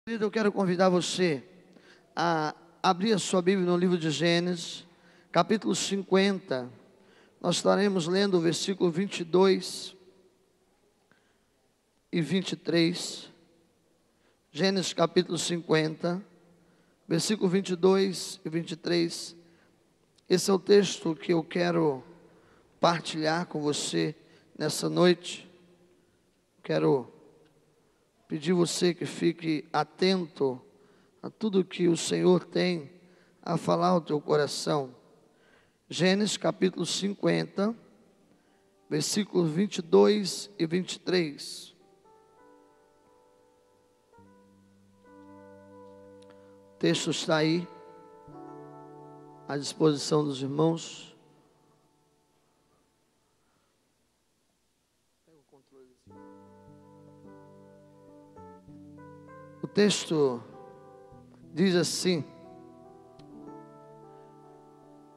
Querido, eu quero convidar você a abrir a sua Bíblia no livro de Gênesis, capítulo 50. Nós estaremos lendo o versículo 22 e 23. Gênesis capítulo 50, versículo 22 e 23. Esse é o texto que eu quero partilhar com você nessa noite. Quero pedir você que fique atento a tudo que o Senhor tem a falar ao teu coração. Gênesis capítulo 50, versículos 22 e 23. O texto está aí, à disposição dos irmãos. O texto diz assim.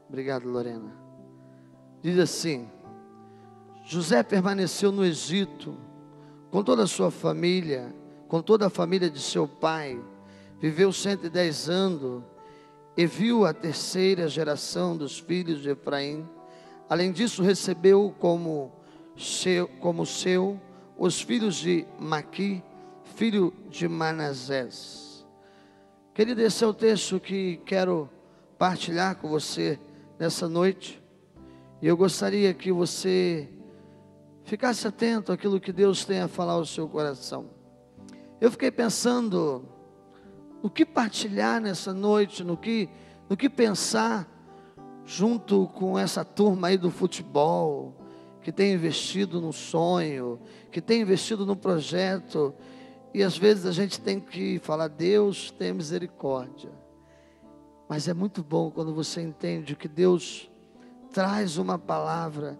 Obrigado, Lorena. Diz assim: José permaneceu no Egito com toda a sua família, com toda a família de seu pai. Viveu 110 anos e viu a terceira geração dos filhos de Efraim. Além disso, recebeu como seu os filhos de Maqui, filho de Manassés. Querido, esse é o texto que quero partilhar com você nessa noite. E eu gostaria que você ficasse atento àquilo que Deus tem a falar ao seu coração. Eu fiquei pensando no que partilhar nessa noite, no que pensar junto com essa turma aí do futebol, que tem investido no sonho, que tem investido no projeto. E às vezes a gente tem que falar: Deus tem misericórdia. Mas é muito bom quando você entende que Deus traz uma palavra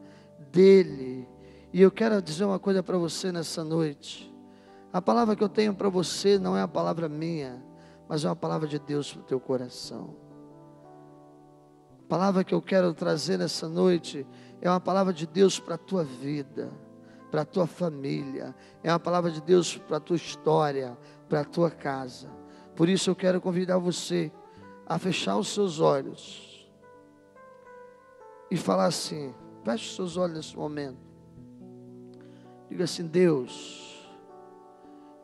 dEle. E eu quero dizer uma coisa para você nessa noite. A palavra que eu tenho para você não é a palavra minha, mas é uma palavra de Deus para o teu coração. A palavra que eu quero trazer nessa noite é uma palavra de Deus para a tua vida, para a tua família. É uma palavra de Deus para a tua história, para a tua casa. Por isso eu quero convidar você a fechar os seus olhos e falar assim: feche os seus olhos nesse momento. Diga assim: Deus,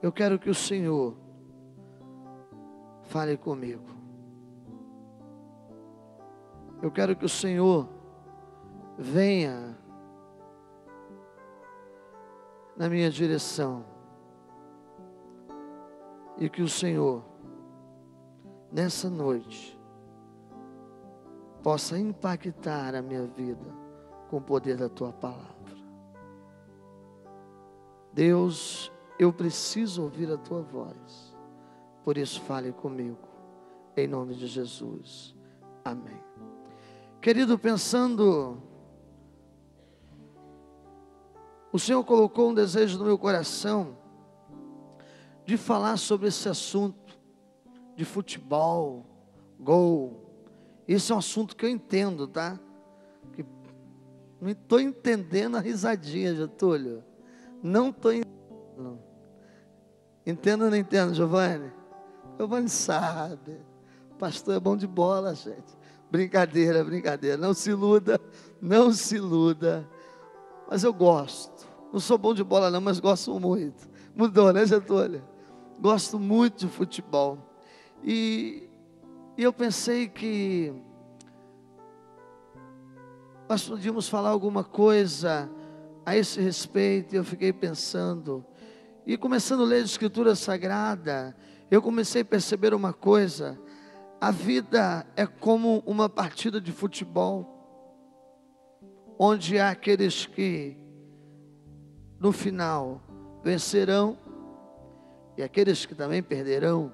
eu quero que o Senhor fale comigo. Eu quero que o Senhor venha na minha direção, e que o Senhor nessa noite possa impactar a minha vida com o poder da tua palavra. Deus, eu preciso ouvir a tua voz, por isso fale comigo, em nome de Jesus, amém. Querido, pensando, o Senhor colocou um desejo no meu coração de falar sobre esse assunto de futebol, gol. Esse é um assunto que eu entendo, tá? Que não estou entendendo a risadinha, Getúlio. Não estou entendendo. Entendo ou não entendo, Giovanni? Giovanni sabe. O pastor é bom de bola, gente. Brincadeira, brincadeira. Não se iluda, não se iluda. Mas eu gosto. Não sou bom de bola não, mas gosto muito. Mudou, né, Getúlio? Gosto muito de futebol. E eu pensei que nós podíamos falar alguma coisa a esse respeito. E eu fiquei pensando. E começando a ler a Escritura Sagrada, eu comecei a perceber uma coisa. A vida é como uma partida de futebol, onde há aqueles que no final vencerão e aqueles que também perderão,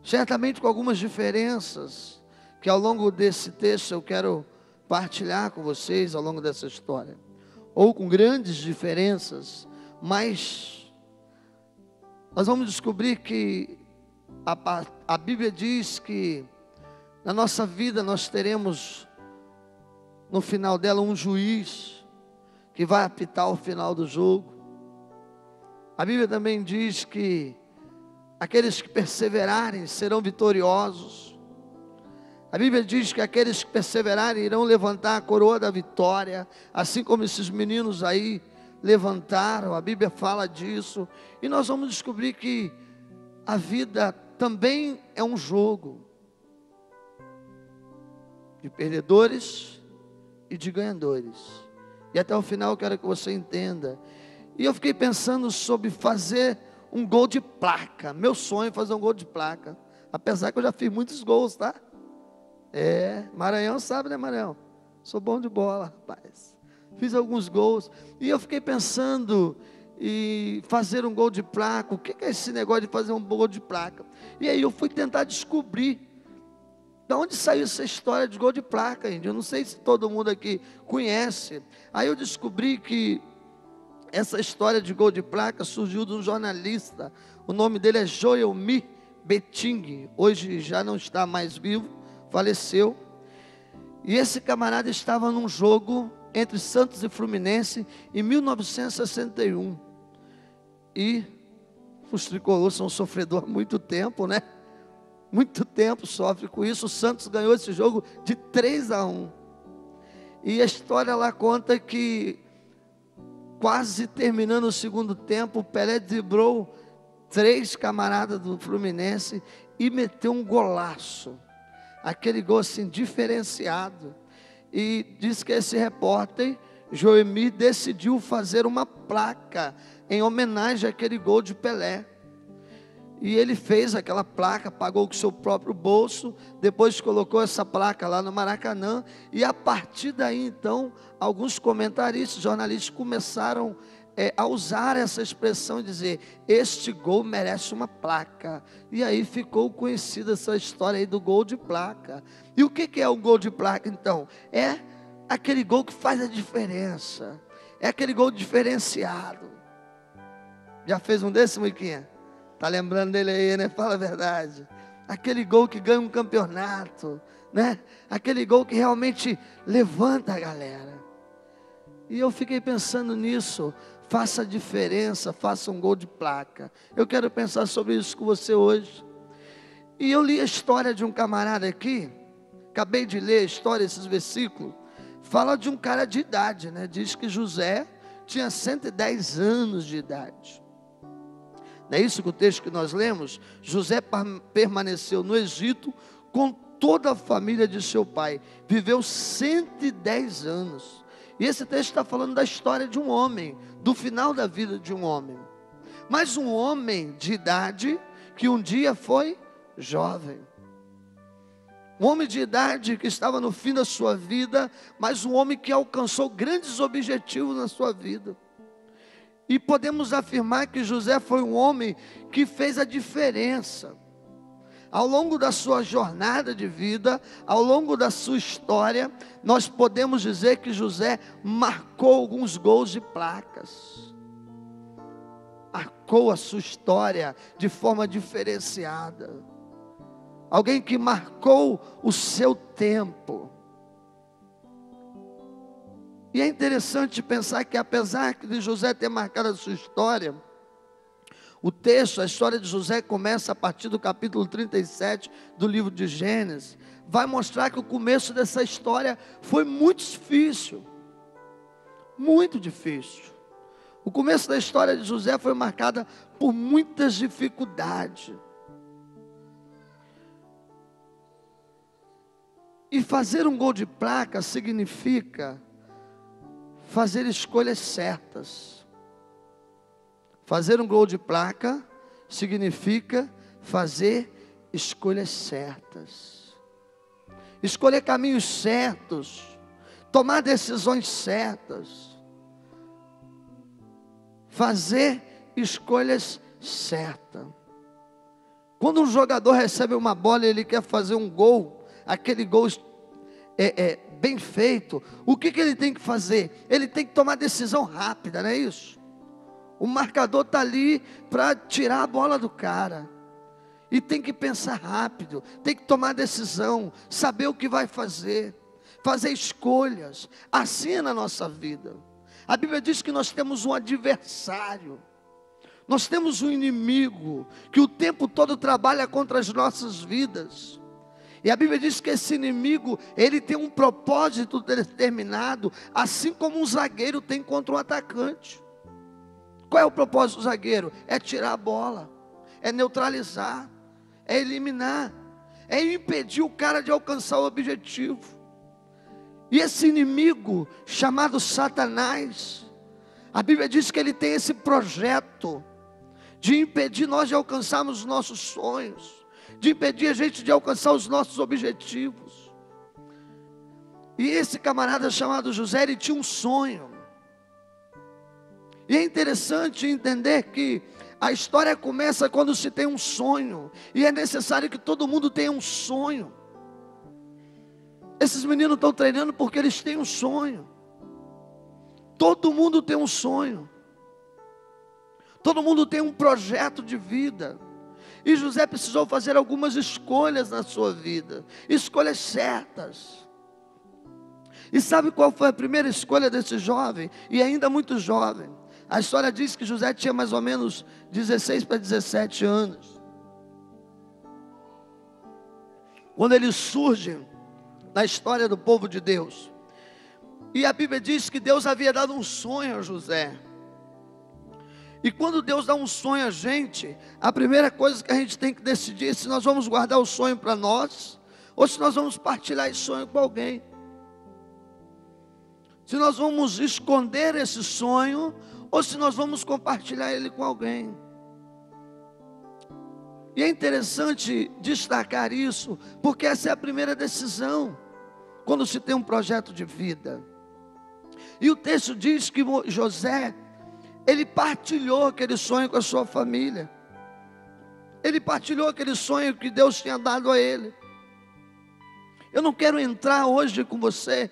certamente com algumas diferenças que ao longo desse texto eu quero partilhar com vocês ao longo dessa história, ou com grandes diferenças, mas nós vamos descobrir que a Bíblia diz que na nossa vida nós teremos no final dela um juiz que vai apitar o final do jogo. A Bíblia também diz que aqueles que perseverarem serão vitoriosos. A Bíblia diz que aqueles que perseverarem irão levantar a coroa da vitória, assim como esses meninos aí levantaram. A Bíblia fala disso, e nós vamos descobrir que a vida também é um jogo de perdedores e de ganhadores. E até o final eu quero que você entenda. E eu fiquei pensando sobre fazer um gol de placa. Meu sonho é fazer um gol de placa. Apesar que eu já fiz muitos gols, tá? Maranhão sabe, né, Maranhão? Sou bom de bola, rapaz. Fiz alguns gols. E eu fiquei pensando em fazer um gol de placa. O que é esse negócio de fazer um gol de placa? E aí eu fui tentar descobrir de onde saiu essa história de gol de placa, gente. Eu não sei se todo mundo aqui conhece. Aí eu descobri que essa história de gol de placa surgiu de um jornalista. O nome dele é Joelmi Beting. Hoje já não está mais vivo, faleceu. E esse camarada estava num jogo entre Santos e Fluminense em 1961. E os tricolores são sofredores há muito tempo, né? Muito tempo sofre com isso. O Santos ganhou esse jogo de 3-1. E a história lá conta que, quase terminando o segundo tempo, o Pelé driblou 3 camaradas do Fluminense e meteu um golaço. Aquele gol assim, diferenciado. E diz que esse repórter, Joemir, decidiu fazer uma placa em homenagem àquele gol de Pelé. E ele fez aquela placa, pagou com o seu próprio bolso, depois colocou essa placa lá no Maracanã, e a partir daí então, alguns comentaristas, jornalistas começaram a usar essa expressão e dizer, este gol merece uma placa. E aí ficou conhecida essa história aí do gol de placa. E o que é o gol de placa então? É aquele gol que faz a diferença, é aquele gol diferenciado. Já fez um desse, Muiquinha? Está lembrando dele aí, né? Fala a verdade. Aquele gol que ganha um campeonato, né? Aquele gol que realmente levanta a galera. E eu fiquei pensando nisso. Faça a diferença, faça um gol de placa. Eu quero pensar sobre isso com você hoje. E eu li a história de um camarada aqui. Acabei de ler a história, esses versículos. Fala de um cara de idade, né? Diz que José tinha 110 anos de idade. Não é isso que o texto que nós lemos? José permaneceu no Egito com toda a família de seu pai. Viveu 110 anos. E esse texto está falando da história de um homem, do final da vida de um homem. Mas um homem de idade que um dia foi jovem. Um homem de idade que estava no fim da sua vida, mas um homem que alcançou grandes objetivos na sua vida. E podemos afirmar que José foi um homem que fez a diferença. Ao longo da sua jornada de vida, ao longo da sua história, nós podemos dizer que José marcou alguns gols de placas. Marcou a sua história de forma diferenciada. Alguém que marcou o seu tempo. E é interessante pensar que apesar de José ter marcado a sua história, o texto, a história de José começa a partir do capítulo 37 do livro de Gênesis. Vai mostrar que o começo dessa história foi muito difícil. Muito difícil. O começo da história de José foi marcada por muitas dificuldades. E fazer um gol de placa significa fazer escolhas certas. Fazer um gol de placa significa fazer escolhas certas. Escolher caminhos certos. Tomar decisões certas. Fazer escolhas certas. Quando um jogador recebe uma bola e ele quer fazer um gol, aquele gol bem feito, o que ele tem que fazer? Ele tem que tomar decisão rápida, não é isso? O marcador está ali para tirar a bola do cara. E tem que pensar rápido, tem que tomar decisão, saber o que vai fazer, fazer escolhas. Assim é na nossa vida. A Bíblia diz que nós temos um adversário. Nós temos um inimigo que o tempo todo trabalha contra as nossas vidas. E a Bíblia diz que esse inimigo, ele tem um propósito determinado, assim como um zagueiro tem contra um atacante. Qual é o propósito do zagueiro? É tirar a bola, é neutralizar, é eliminar, é impedir o cara de alcançar o objetivo. E esse inimigo, chamado Satanás, a Bíblia diz que ele tem esse projeto de impedir nós de alcançarmos os nossos sonhos, de impedir a gente de alcançar os nossos objetivos. E esse camarada chamado José, ele tinha um sonho. E é interessante entender que a história começa quando se tem um sonho, e é necessário que todo mundo tenha um sonho. Esses meninos estão treinando porque eles têm um sonho. Todo mundo tem um sonho. Todo mundo tem um projeto de vida. E José precisou fazer algumas escolhas na sua vida, escolhas certas. E sabe qual foi a primeira escolha desse jovem? E ainda muito jovem. A história diz que José tinha mais ou menos 16 para 17 anos. Quando ele surge na história do povo de Deus. E a Bíblia diz que Deus havia dado um sonho a José. E quando Deus dá um sonho a gente, a primeira coisa que a gente tem que decidir é se nós vamos guardar o sonho para nós, ou se nós vamos partilhar esse sonho com alguém. Se nós vamos esconder esse sonho, ou se nós vamos compartilhar ele com alguém. E é interessante destacar isso, porque essa é a primeira decisão, quando se tem um projeto de vida. E o texto diz que José, ele partilhou aquele sonho com a sua família. Ele partilhou aquele sonho que Deus tinha dado a ele. Eu não quero entrar hoje com você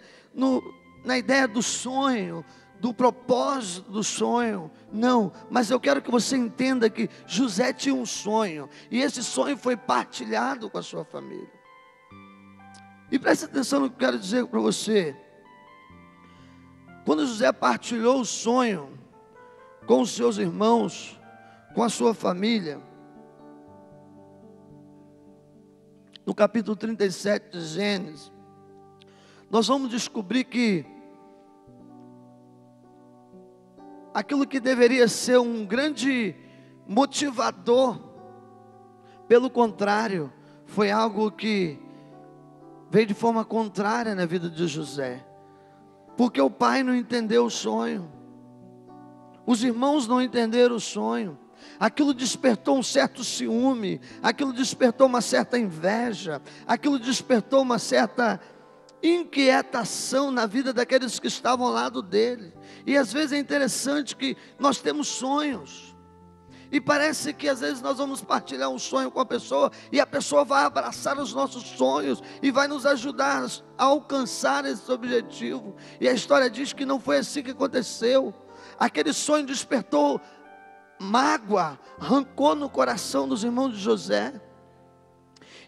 na ideia do sonho, do propósito do sonho, não, mas eu quero que você entenda que José tinha um sonho, e esse sonho foi partilhado com a sua família. E preste atenção no que eu quero dizer para você. Quando José partilhou o sonho com os seus irmãos, com a sua família, no capítulo 37 de Gênesis, nós vamos descobrir que aquilo que deveria ser um grande motivador, pelo contrário, foi algo que veio de forma contrária na vida de José, porque o pai não entendeu o sonho, os irmãos não entenderam o sonho. Aquilo despertou um certo ciúme, aquilo despertou uma certa inveja, aquilo despertou uma certa inquietação na vida daqueles que estavam ao lado dele. E às vezes é interessante que nós temos sonhos, e parece que às vezes nós vamos partilhar um sonho com a pessoa, e a pessoa vai abraçar os nossos sonhos, e vai nos ajudar a alcançar esse objetivo. E a história diz que não foi assim que aconteceu. Aquele sonho despertou mágoa, rancor no coração dos irmãos de José,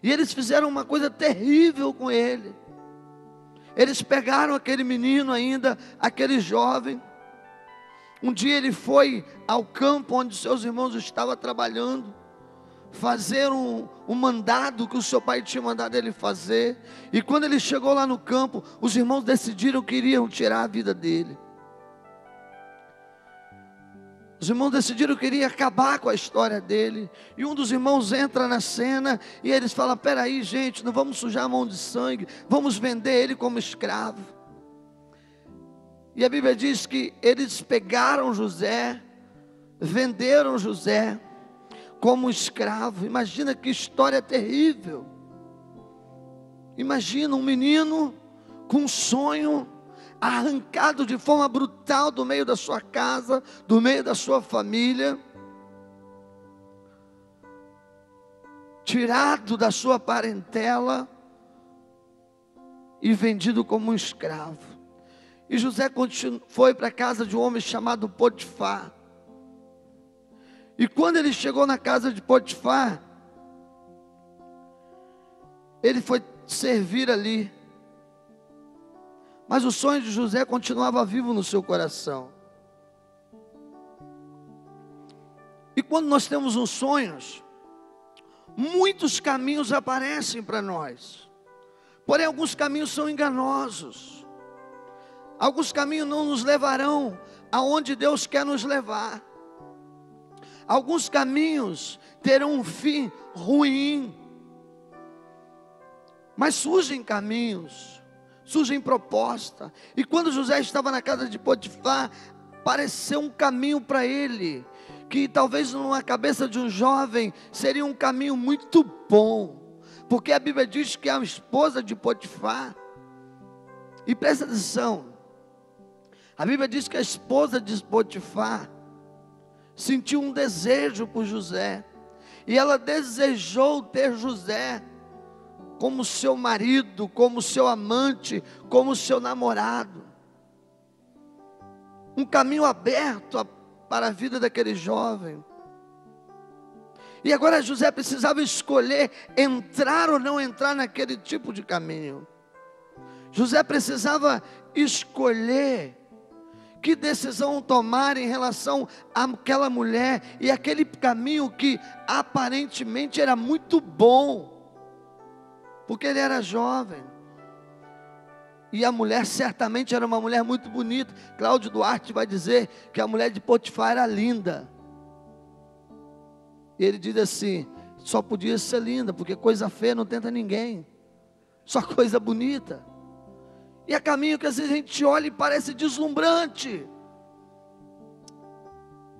e eles fizeram uma coisa terrível com ele. Eles pegaram aquele menino ainda, aquele jovem. Um dia ele foi ao campo onde seus irmãos estavam trabalhando, fazer um mandado que o seu pai tinha mandado ele fazer. E quando ele chegou lá no campo, os irmãos decidiram que iriam tirar a vida dele. Os irmãos decidiram que iriam acabar com a história dele. E um dos irmãos entra na cena e eles falam: peraí, gente, não vamos sujar a mão de sangue, vamos vender ele como escravo. E a Bíblia diz que eles pegaram José, venderam José como escravo. Imagina que história terrível. Imagina um menino com um sonho arrancado de forma brutal do meio da sua casa, do meio da sua família, tirado da sua parentela e vendido como um escravo. E José foi para a casa de um homem chamado Potifar. E quando ele chegou na casa de Potifar, ele foi servir ali. Mas o sonho de José continuava vivo no seu coração. E quando nós temos uns sonhos, muitos caminhos aparecem para nós. Porém, alguns caminhos são enganosos. Alguns caminhos não nos levarão aonde Deus quer nos levar. Alguns caminhos terão um fim ruim. Mas surgem caminhos, surgem propostas. E quando José estava na casa de Potifar, apareceu um caminho para ele, que talvez numa cabeça de um jovem seria um caminho muito bom, porque a Bíblia diz que a esposa de Potifar, e presta atenção, a Bíblia diz que a esposa de Potifar sentiu um desejo por José, e ela desejou ter José como seu marido, como seu amante, como seu namorado. Um caminho aberto para a vida daquele jovem. E agora José precisava escolher entrar ou não entrar naquele tipo de caminho. José precisava escolher que decisão tomar em relação àquela mulher e aquele caminho que aparentemente era muito bom, porque ele era jovem. E a mulher certamente era uma mulher muito bonita. Cláudio Duarte vai dizer que a mulher de Potifar era linda. E ele diz assim: só podia ser linda, porque coisa feia não tenta ninguém, só coisa bonita. E é caminho que às vezes a gente olha e parece deslumbrante.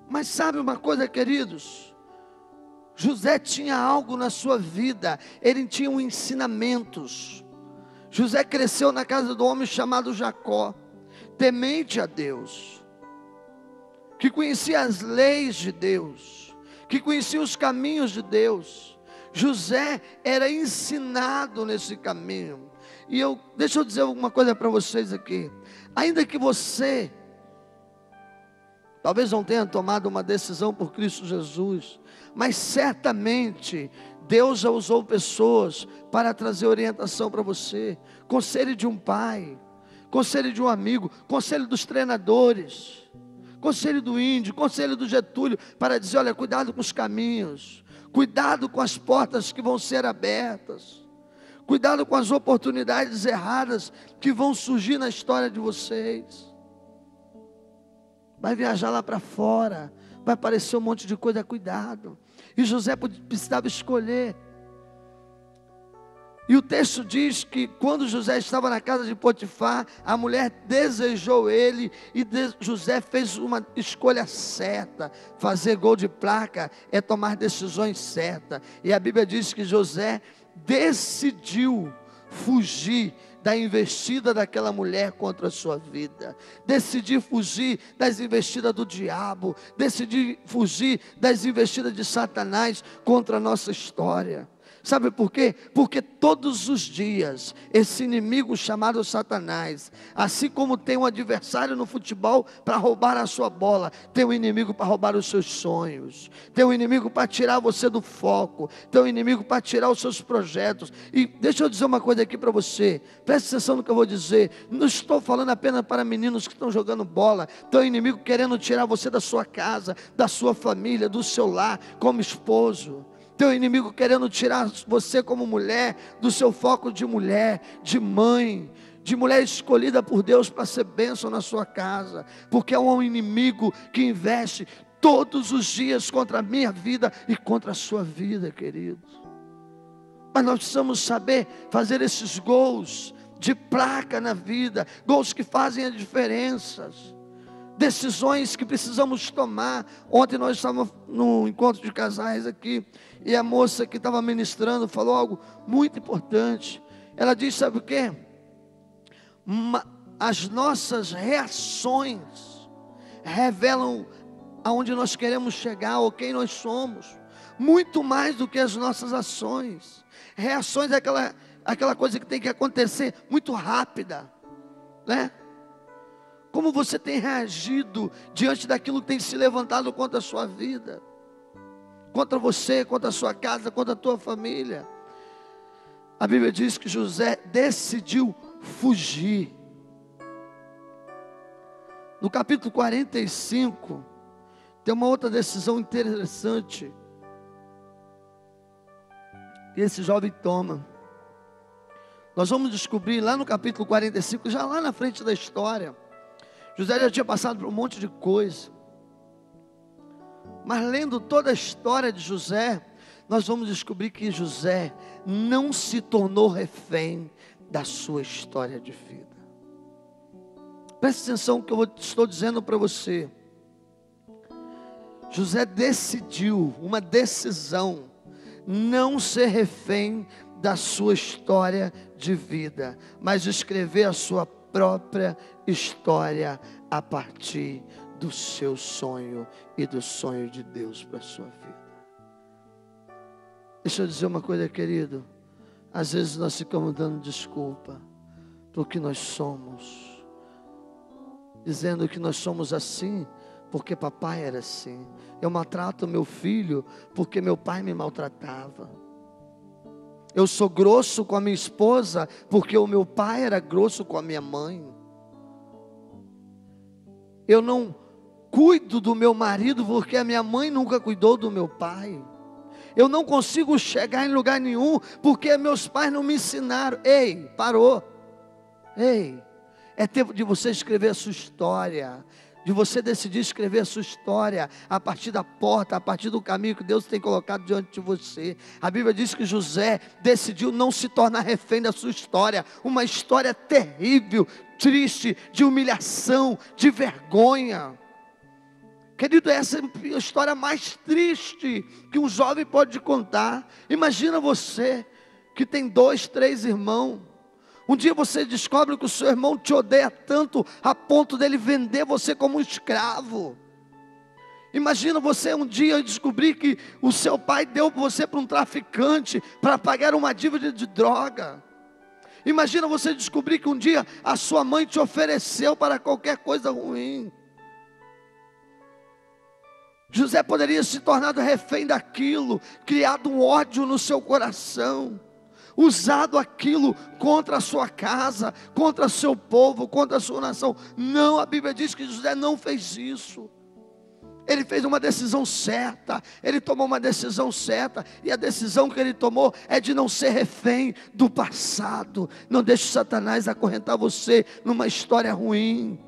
Mas sabe uma coisa, queridos? José tinha algo na sua vida, ele tinha ensinamentos. José cresceu na casa do homem chamado Jacó, temente a Deus, que conhecia as leis de Deus, que conhecia os caminhos de Deus. José era ensinado nesse caminho. E deixa eu dizer alguma coisa para vocês aqui. Ainda que você talvez não tenha tomado uma decisão por Cristo Jesus, mas certamente Deus já usou pessoas para trazer orientação para você. Conselho de um pai, conselho de um amigo, conselho dos treinadores, conselho do Índio, conselho do Getúlio, para dizer: olha, cuidado com os caminhos, cuidado com as portas que vão ser abertas, cuidado com as oportunidades erradas que vão surgir na história de vocês. Vai viajar lá para fora, vai aparecer um monte de coisa, cuidado. E José precisava escolher. E o texto diz que quando José estava na casa de Potifar, a mulher desejou ele, e José fez uma escolha certa. Fazer gol de placa é tomar decisões certas. E a Bíblia diz que José decidiu fugir da investida daquela mulher contra a sua vida, decidir fugir das investidas do diabo, decidir fugir das investidas de Satanás contra a nossa história. Sabe por quê? Porque todos os dias, esse inimigo chamado Satanás, assim como tem um adversário no futebol para roubar a sua bola, tem um inimigo para roubar os seus sonhos, tem um inimigo para tirar você do foco, tem um inimigo para tirar os seus projetos. E deixa eu dizer uma coisa aqui para você, preste atenção no que eu vou dizer. Não estou falando apenas para meninos que estão jogando bola. Tem um inimigo querendo tirar você da sua casa, da sua família, do seu lar, como esposo. Teu inimigo querendo tirar você como mulher, do seu foco de mulher, de mãe, de mulher escolhida por Deus para ser bênção na sua casa, porque é um inimigo que investe todos os dias contra a minha vida e contra a sua vida, queridos. Mas nós precisamos saber fazer esses gols de placa na vida, gols que fazem a diferença, decisões que precisamos tomar. Ontem nós estávamos num encontro de casais aqui, e a moça que estava ministrando falou algo muito importante. Ela disse: sabe o quê? As nossas reações revelam aonde nós queremos chegar ou quem nós somos, muito mais do que as nossas ações. Reações é aquela coisa que tem que acontecer muito rápida, né? Como você tem reagido diante daquilo que tem se levantado contra a sua vida, contra você, contra a sua casa, contra a tua família. A Bíblia diz que José decidiu fugir. No capítulo 45, Tem uma outra decisão interessante que esse jovem toma. Nós vamos descobrir lá no capítulo 45, já lá na frente da história. José já tinha passado por um monte de coisa. Mas lendo toda a história de José, nós vamos descobrir que José não se tornou refém da sua história de vida. Preste atenção no que eu estou dizendo para você. José decidiu, uma decisão, não ser refém da sua história de vida, mas escrever a sua própria história a partir do seu sonho e do sonho de Deus para a sua vida. Deixa eu dizer uma coisa, querido. Às vezes nós ficamos dando desculpa para o que nós somos, dizendo que nós somos assim porque papai era assim. Eu maltrato meu filho porque meu pai me maltratava. Eu sou grosso com a minha esposa porque o meu pai era grosso com a minha mãe. Eu não cuido do meu marido porque a minha mãe nunca cuidou do meu pai. Eu não consigo chegar em lugar nenhum porque meus pais não me ensinaram. Ei, parou. Ei, é tempo de você escrever a sua história, de você decidir escrever a sua história a partir da porta, a partir do caminho que Deus tem colocado diante de você. A Bíblia diz que José decidiu não se tornar refém da sua história, uma história terrível, triste, de humilhação, de vergonha. Querido, essa é a história mais triste que um jovem pode contar. Imagina você que tem 2, 3 irmãos. Um dia você descobre que o seu irmão te odeia tanto a ponto dele vender você como um escravo. Imagina você um dia descobrir que o seu pai deu você para um traficante para pagar uma dívida de droga. Imagina você descobrir que um dia a sua mãe te ofereceu para qualquer coisa ruim. José poderia se tornar refém daquilo, criado um ódio no seu coração, usado aquilo contra a sua casa, contra seu povo, contra a sua nação. Não, a Bíblia diz que José não fez isso. Ele fez uma decisão certa, ele tomou uma decisão certa, e a decisão que ele tomou é de não ser refém do passado. Não deixe Satanás acorrentar você numa história ruim.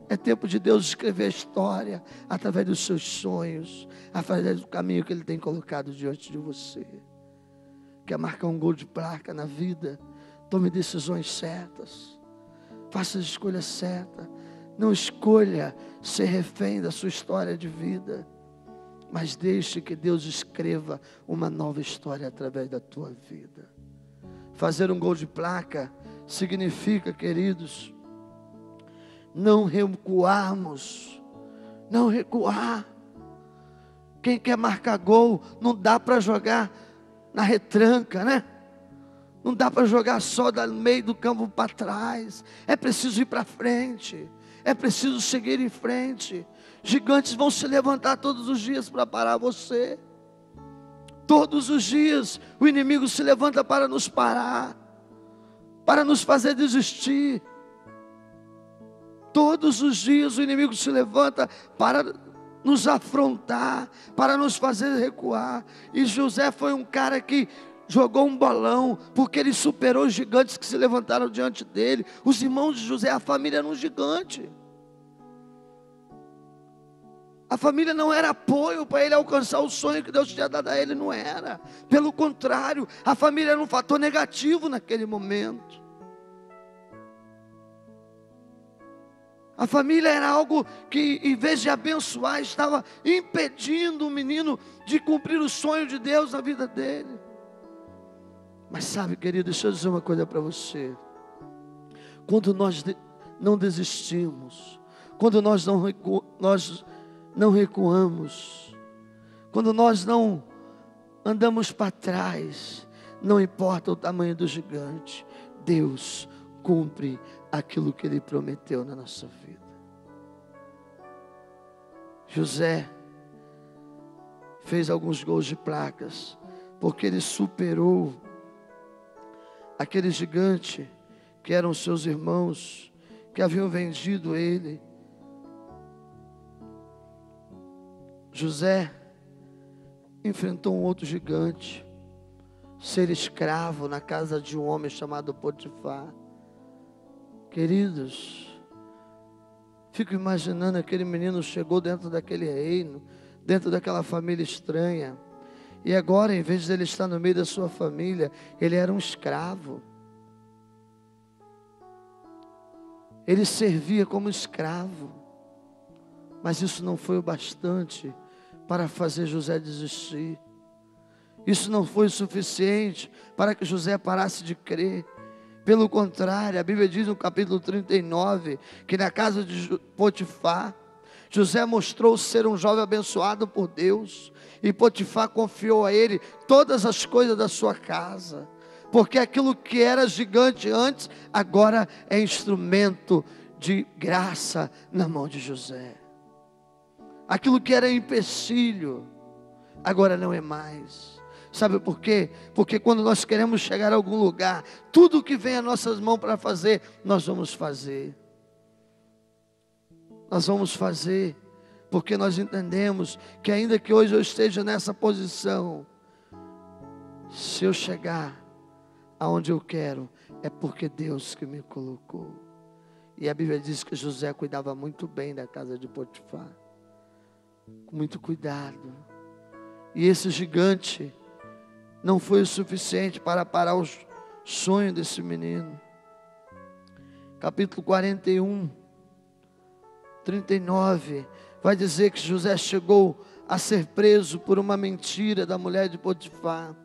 É tempo de Deus escrever a história através dos seus sonhos, através do caminho que Ele tem colocado diante de você. Quer marcar um gol de placa na vida? Tome decisões certas, faça as escolhas certas. Não escolha ser refém da sua história de vida, mas deixe que Deus escreva uma nova história através da tua vida. Fazer um gol de placa significa, queridos, não recuarmos, não recuar. Quem quer marcar gol, não dá para jogar na retranca, né? Não dá para jogar só do meio do campo para trás. É preciso ir para frente, é preciso seguir em frente. Gigantes vão se levantar todos os dias para parar você. Todos os dias o inimigo se levanta para nos parar, para nos fazer desistir. Todos os dias o inimigo se levanta para nos afrontar, para nos fazer recuar. E José foi um cara que jogou um bolão, porque ele superou os gigantes que se levantaram diante dele. Os irmãos de José, a família era um gigante. A família não era apoio para ele alcançar o sonho que Deus tinha dado a ele, não era. Pelo contrário, a família era um fator negativo naquele momento. A família era algo que, em vez de abençoar, estava impedindo o menino de cumprir o sonho de Deus na vida dele. Mas sabe, querido, deixa eu dizer uma coisa para você. Quando nós não desistimos, quando nós não recuamos, quando nós não andamos para trás, não importa o tamanho do gigante, Deus cumpre aquilo que Ele prometeu na nossa vida. José fez alguns gols de placas, porque ele superou aquele gigante que eram seus irmãos, que haviam vendido ele. José enfrentou um outro gigante, ser escravo na casa de um homem chamado Potifar. Queridos, fico imaginando aquele menino chegou dentro daquele reino, dentro daquela família estranha, e agora, em vez de ele estar no meio da sua família, ele era um escravo. Ele servia como escravo, mas isso não foi o bastante para fazer José desistir. Isso não foi o suficiente para que José parasse de crer. Pelo contrário, a Bíblia diz no capítulo 39, que na casa de Potifar, José mostrou ser um jovem abençoado por Deus, e Potifar confiou a ele todas as coisas da sua casa, porque aquilo que era gigante antes, agora é instrumento de graça na mão de José. Aquilo que era empecilho, agora não é mais. Sabe por quê? Porque quando nós queremos chegar a algum lugar, tudo que vem às nossas mãos para fazer, nós vamos fazer. Nós vamos fazer, porque nós entendemos que ainda que hoje eu esteja nessa posição, se eu chegar aonde eu quero, é porque Deus que me colocou. E a Bíblia diz que José cuidava muito bem da casa de Potifar, com muito cuidado. E esse gigante não foi o suficiente para parar o sonho desse menino. Capítulo 41, 39, vai dizer que José chegou a ser preso por uma mentira da mulher de Potifar.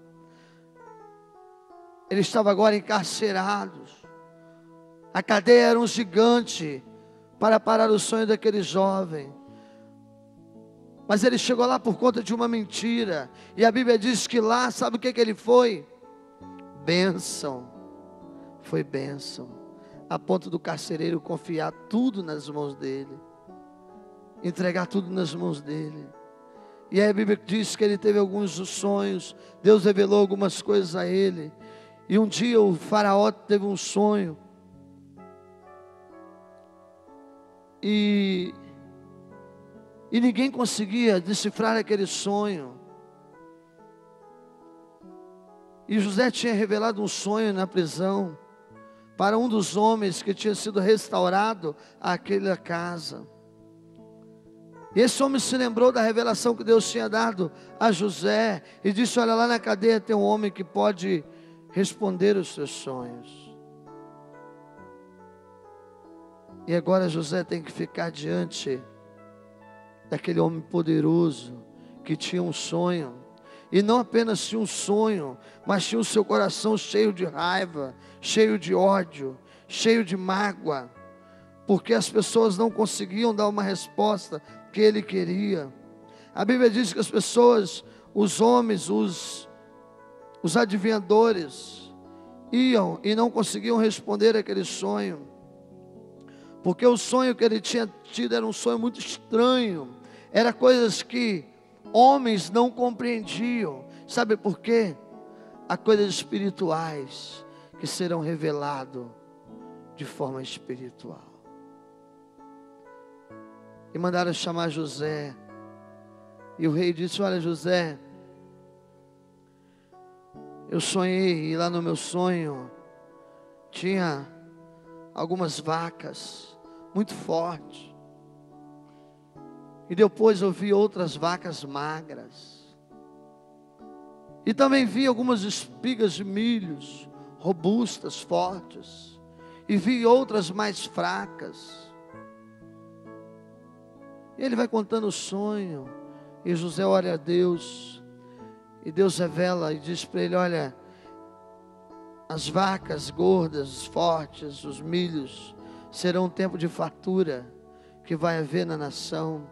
Ele estava agora encarcerado. A cadeia era um gigante para parar o sonho daquele jovem. Mas ele chegou lá por conta de uma mentira. E a Bíblia diz que lá, sabe o que ele foi? Bênção. Foi bênção. A ponto do carcereiro confiar tudo nas mãos dele. Entregar tudo nas mãos dele. E aí a Bíblia diz que ele teve alguns sonhos. Deus revelou algumas coisas a ele. E um dia o faraó teve um sonho. E ninguém conseguia decifrar aquele sonho. E José tinha revelado um sonho na prisão para um dos homens que tinha sido restaurado àquela casa. E esse homem se lembrou da revelação que Deus tinha dado a José e disse: olha, lá na cadeia tem um homem que pode responder os seus sonhos. E agora José tem que ficar diante daquele homem poderoso que tinha um sonho. E não apenas tinha um sonho, mas tinha o seu coração cheio de raiva, cheio de ódio, cheio de mágoa, porque as pessoas não conseguiam dar uma resposta que ele queria. A Bíblia diz que as pessoas, os homens, os adivinhadores, iam e não conseguiam responder aquele sonho, porque o sonho que ele tinha tido era um sonho muito estranho, era coisas que homens não compreendiam. Sabe por quê? Há coisas espirituais que serão reveladas de forma espiritual. E mandaram chamar José. E o rei disse: olha, José, eu sonhei, e lá no meu sonho tinha algumas vacas muito fortes. E depois eu vi outras vacas magras. E também vi algumas espigas de milhos, robustas, fortes. E vi outras mais fracas. E ele vai contando o sonho. E José olha a Deus. E Deus revela e diz para ele: olha, as vacas gordas, fortes, os milhos, serão um tempo de fartura que vai haver na nação.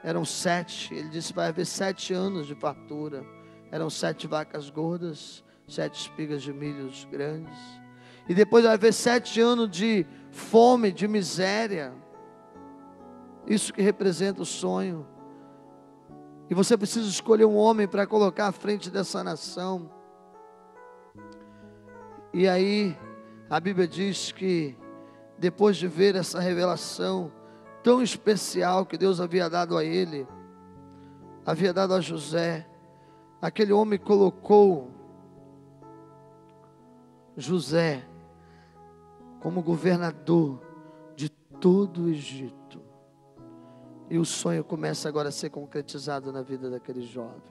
Eram 7, ele disse: vai haver 7 anos de fartura. Eram 7 vacas gordas, 7 espigas de milhos grandes. E depois vai haver 7 anos de fome, de miséria. Isso que representa o sonho. E você precisa escolher um homem para colocar à frente dessa nação. E aí, a Bíblia diz que depois de ver essa revelação, tão especial que Deus havia dado a ele, havia dado a José. Aquele homem colocou José como governador de todo o Egito. E o sonho começa agora a ser concretizado na vida daquele jovem.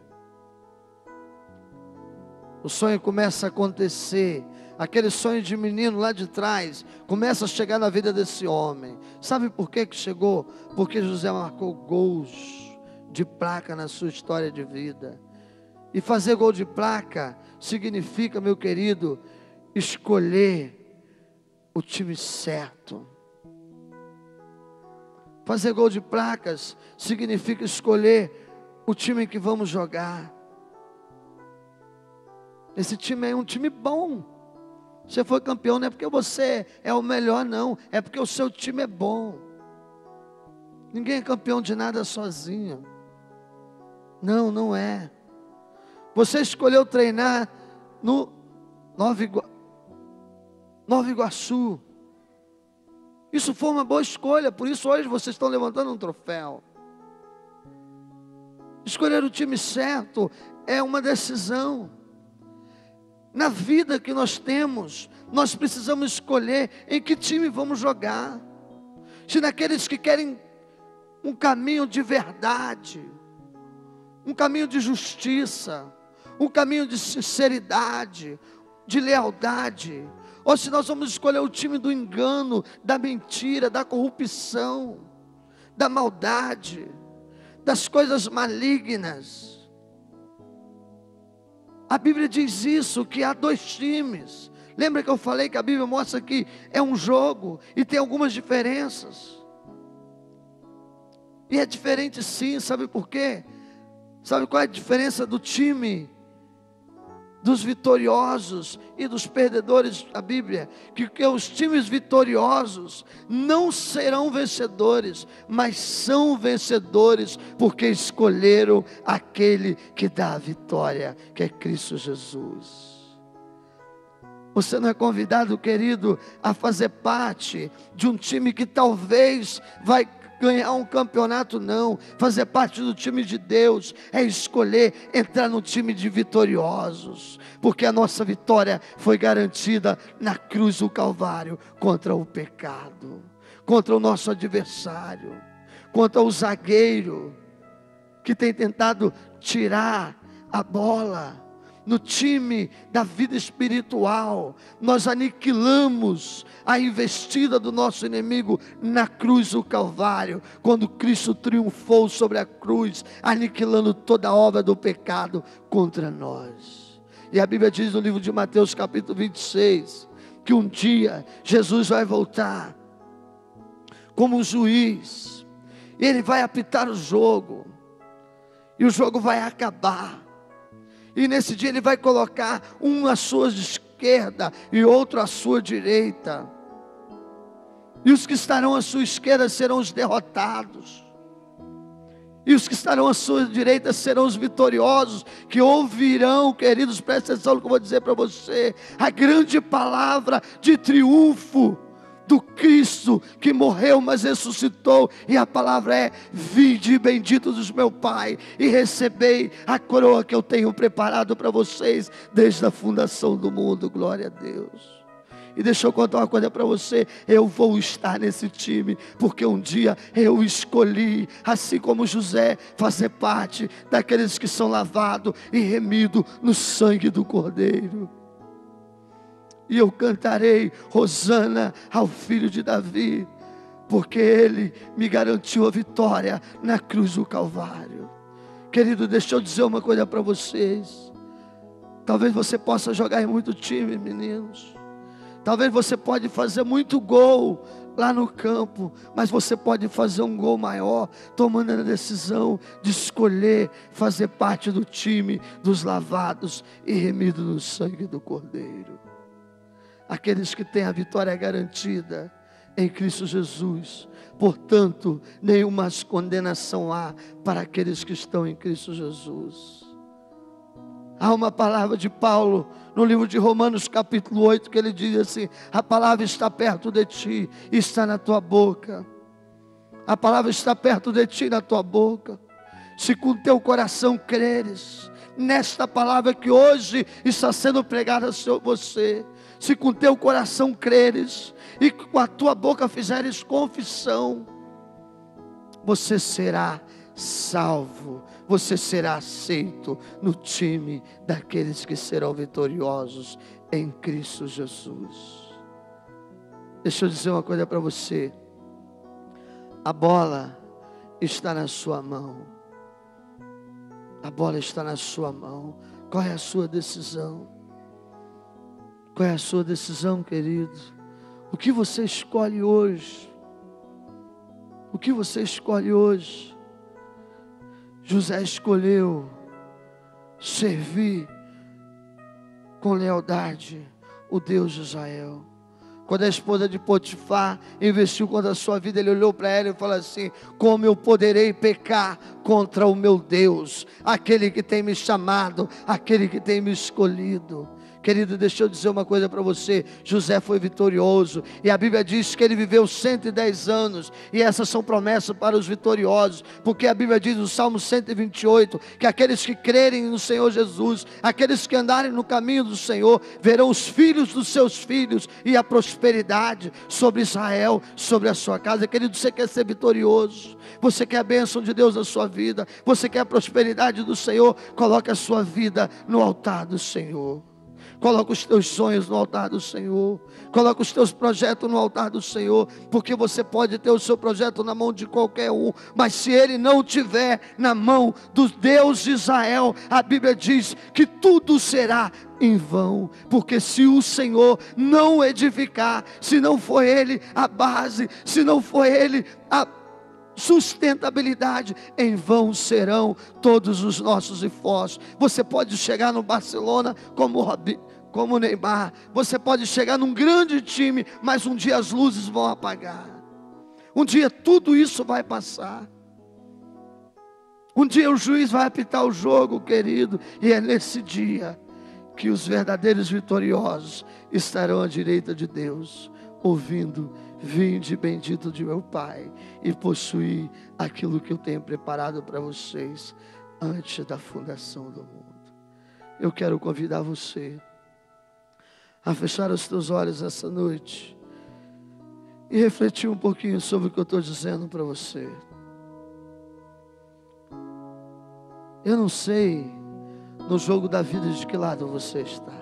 O sonho começa a acontecer. Aquele sonho de menino lá de trás começa a chegar na vida desse homem. Sabe por que chegou? Porque José marcou gols de placa na sua história de vida. E fazer gol de placa significa, meu querido, escolher o time certo. Fazer gol de placas significa escolher o time em que vamos jogar. Esse time é um time bom. Você foi campeão não é porque você é o melhor, não. É porque o seu time é bom. Ninguém é campeão de nada sozinho. Não, não é. Você escolheu treinar no Nova Iguaçu. Isso foi uma boa escolha. Por isso hoje vocês estão levantando um troféu. Escolher o time certo é uma decisão. Na vida que nós temos, nós precisamos escolher em que time vamos jogar. Se naqueles que querem um caminho de verdade, um caminho de justiça, um caminho de sinceridade, de lealdade, ou se nós vamos escolher o time do engano, da mentira, da corrupção, da maldade, das coisas malignas. A Bíblia diz isso, que há dois times. Lembra que eu falei que a Bíblia mostra que é um jogo e tem algumas diferenças. E é diferente sim, sabe por quê? Sabe qual é a diferença do time dos vitoriosos e dos perdedores da Bíblia? Que os times vitoriosos não serão vencedores, mas são vencedores porque escolheram aquele que dá a vitória, que é Cristo Jesus. Você não é convidado, querido, a fazer parte de um time que talvez vai ganhar um campeonato, não. Fazer parte do time de Deus é escolher entrar no time de vitoriosos, porque a nossa vitória foi garantida na cruz do Calvário, contra o pecado, contra o nosso adversário, contra o zagueiro que tem tentado tirar a bola. No time da vida espiritual, nós aniquilamos a investida do nosso inimigo na cruz do Calvário, quando Cristo triunfou sobre a cruz, aniquilando toda a obra do pecado contra nós. E a Bíblia diz no livro de Mateus capítulo 26, que um dia Jesus vai voltar como um juiz, e Ele vai apitar o jogo, e o jogo vai acabar. E nesse dia Ele vai colocar um à sua esquerda e outro à sua direita. E os que estarão à sua esquerda serão os derrotados. E os que estarão à sua direita serão os vitoriosos, que ouvirão, queridos, presta atenção no que eu vou dizer para você, a grande palavra de triunfo do Cristo que morreu, mas ressuscitou. E a palavra é: vinde benditos do meu Pai, e recebei a coroa que eu tenho preparado para vocês desde a fundação do mundo. Glória a Deus. E deixa eu contar uma coisa para você: eu vou estar nesse time, porque um dia eu escolhi, assim como José, fazer parte daqueles que são lavados e remidos no sangue do Cordeiro. E eu cantarei Hosana ao filho de Davi, porque Ele me garantiu a vitória na cruz do Calvário. Querido, deixa eu dizer uma coisa para vocês. Talvez você possa jogar em muito time, meninos. Talvez você pode fazer muito gol lá no campo, mas você pode fazer um gol maior, tomando a decisão de escolher fazer parte do time dos lavados e remidos no sangue do Cordeiro. Aqueles que têm a vitória garantida em Cristo Jesus. Portanto, nenhuma condenação há para aqueles que estão em Cristo Jesus. Há uma palavra de Paulo no livro de Romanos capítulo 8, que ele diz assim: a palavra está perto de ti, está na tua boca. A palavra está perto de ti, na tua boca. Se com teu coração creres nesta palavra que hoje está sendo pregada sobre você, se com teu coração creres e com a tua boca fizeres confissão, você será salvo, você será aceito no time daqueles que serão vitoriosos em Cristo Jesus. Deixa eu dizer uma coisa para você. A bola está na sua mão. A bola está na sua mão. Qual é a sua decisão? Qual é a sua decisão, querido? O que você escolhe hoje? O que você escolhe hoje? José escolheu servir com lealdade o Deus de Israel. Quando a esposa de Potifar investiu contra a sua vida, ele olhou para ela e falou assim: como eu poderei pecar contra o meu Deus, aquele que tem me chamado, aquele que tem me escolhido? Querido, deixa eu dizer uma coisa para você. José foi vitorioso, e a Bíblia diz que ele viveu 110 anos, e essas são promessas para os vitoriosos, porque a Bíblia diz no Salmo 128, que aqueles que crerem no Senhor Jesus, aqueles que andarem no caminho do Senhor, verão os filhos dos seus filhos, e a prosperidade sobre Israel, sobre a sua casa. Querido, você quer ser vitorioso? Você quer a bênção de Deus na sua vida? Você quer a prosperidade do Senhor? Coloque a sua vida no altar do Senhor. Coloca os teus sonhos no altar do Senhor. Coloca os teus projetos no altar do Senhor. Porque você pode ter o seu projeto na mão de qualquer um, mas se ele não tiver na mão do Deus de Israel, a Bíblia diz que tudo será em vão. Porque se o Senhor não edificar, se não for Ele a base, se não for Ele a sustentabilidade, em vão serão todos os nossos esforços. Você pode chegar no Barcelona como Neymar, você pode chegar num grande time, mas um dia as luzes vão apagar, um dia tudo isso vai passar, um dia o juiz vai apitar o jogo, querido, e é nesse dia que os verdadeiros vitoriosos estarão à direita de Deus, ouvindo: vinde bendito de meu Pai, e possuí aquilo que eu tenho preparado para vocês antes da fundação do mundo. Eu quero convidar você a fechar os teus olhos essa noite e refletir um pouquinho sobre o que eu estou dizendo para você. Eu não sei no jogo da vida de que lado você está.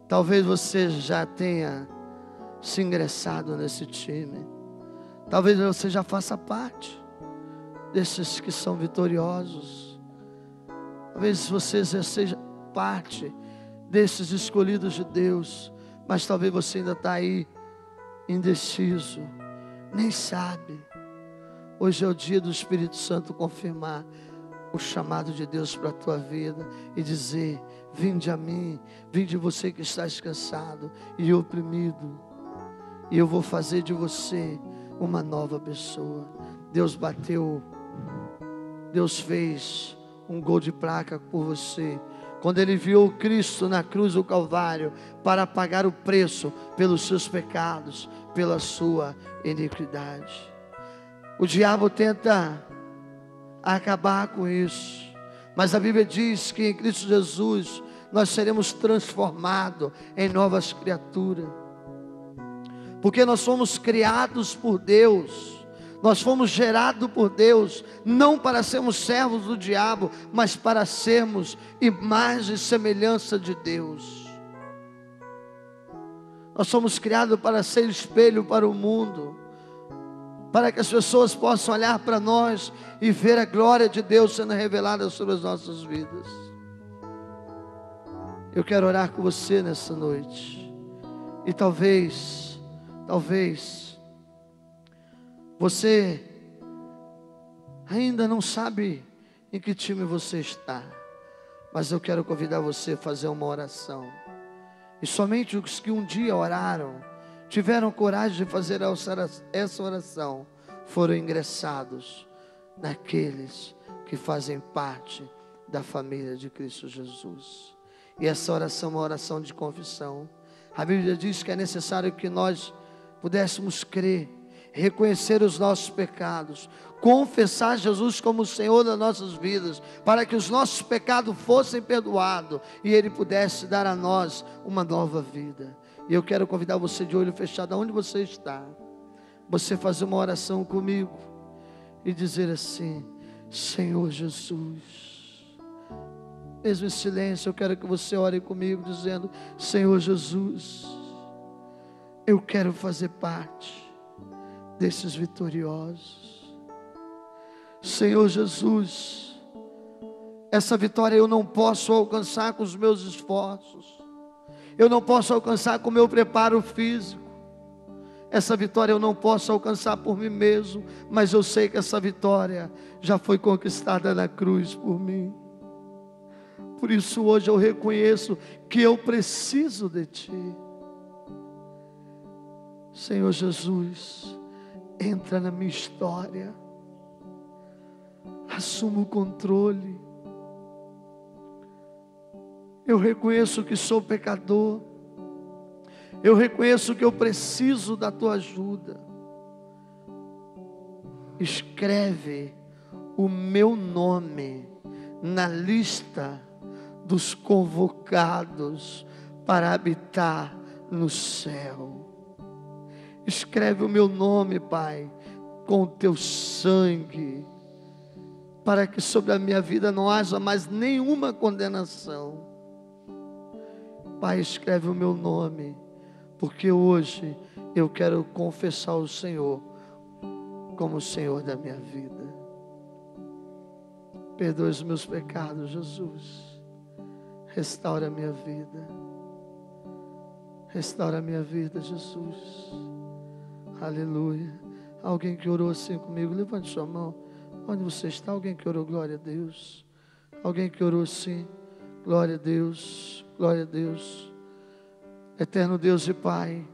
Talvez você já tenha se ingressado nesse time. Talvez você já faça parte desses que são vitoriosos. Talvez você já seja parte desses escolhidos de Deus, mas talvez você ainda está aí indeciso, nem sabe. Hoje é o dia do Espírito Santo confirmar o chamado de Deus para a tua vida e dizer: vinde a mim, vinde você que está descansado e oprimido, e eu vou fazer de você uma nova pessoa. Deus fez um gol de placa por você, quando Ele enviou Cristo na cruz do Calvário, para pagar o preço pelos seus pecados, pela sua iniquidade. O diabo tenta acabar com isso, mas a Bíblia diz que em Cristo Jesus nós seremos transformados em novas criaturas, porque nós somos criados por Deus, nós fomos gerados por Deus, não para sermos servos do diabo, mas para sermos imagem e semelhança de Deus. Nós somos criados para ser espelho para o mundo, para que as pessoas possam olhar para nós e ver a glória de Deus sendo revelada sobre as nossas vidas. Eu quero orar com você nessa noite, e talvez você ainda não sabe em que time você está, mas eu quero convidar você a fazer uma oração. E somente os que um dia oraram, tiveram coragem de fazer essa oração, foram ingressados naqueles que fazem parte da família de Cristo Jesus. E essa oração é uma oração de confissão. A Bíblia diz que é necessário que nós pudéssemos crer reconhecer os nossos pecados, confessar Jesus como o Senhor das nossas vidas, para que os nossos pecados fossem perdoados e Ele pudesse dar a nós uma nova vida. E eu quero convidar você de olho fechado, aonde você está, você fazer uma oração comigo e dizer assim: Senhor Jesus, mesmo em silêncio, eu quero que você ore comigo dizendo: Senhor Jesus, eu quero fazer parte desses vitoriosos. Senhor Jesus, essa vitória eu não posso alcançar com os meus esforços, eu não posso alcançar com o meu preparo físico, essa vitória eu não posso alcançar por mim mesmo, mas eu sei que essa vitória já foi conquistada na cruz por mim. Por isso hoje eu reconheço que eu preciso de Ti. Senhor Jesus, entra na minha história, assuma o controle. Eu reconheço que sou pecador, eu reconheço que eu preciso da Tua ajuda. Escreve o meu nome na lista dos convocados para habitar no céu. Escreve o meu nome, Pai, com o Teu sangue, para que sobre a minha vida não haja mais nenhuma condenação. Pai, escreve o meu nome, porque hoje eu quero confessar o Senhor como o Senhor da minha vida. Perdoa os meus pecados, Jesus. Restaura a minha vida. Restaura a minha vida, Jesus. Aleluia. Alguém que orou assim comigo, levante sua mão. Onde você está? Alguém que orou, glória a Deus. Alguém que orou assim, glória a Deus, glória a Deus. Eterno Deus e Pai,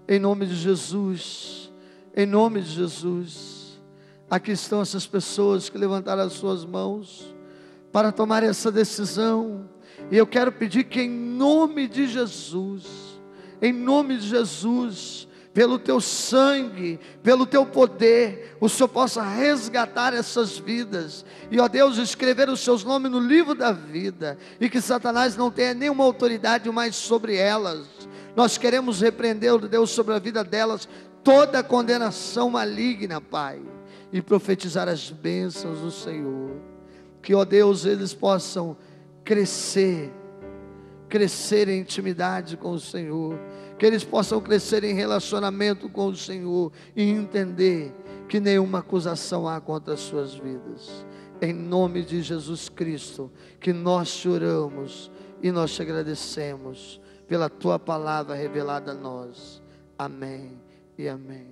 em nome de Jesus, em nome de Jesus, aqui estão essas pessoas que levantaram as suas mãos para tomar essa decisão. E eu quero pedir que em nome de Jesus, pelo Teu sangue, pelo Teu poder, o Senhor possa resgatar essas vidas, e ó Deus, escrever os seus nomes no livro da vida, e que Satanás não tenha nenhuma autoridade mais sobre elas. Nós queremos repreender, Deus, sobre a vida delas, toda condenação maligna, Pai, e profetizar as bênçãos do Senhor, que ó Deus, eles possam crescer em intimidade com o Senhor, que eles possam crescer em relacionamento com o Senhor e entender que nenhuma acusação há contra as suas vidas. Em nome de Jesus Cristo, que nós te oramos e nós te agradecemos pela Tua palavra revelada a nós. Amém e amém.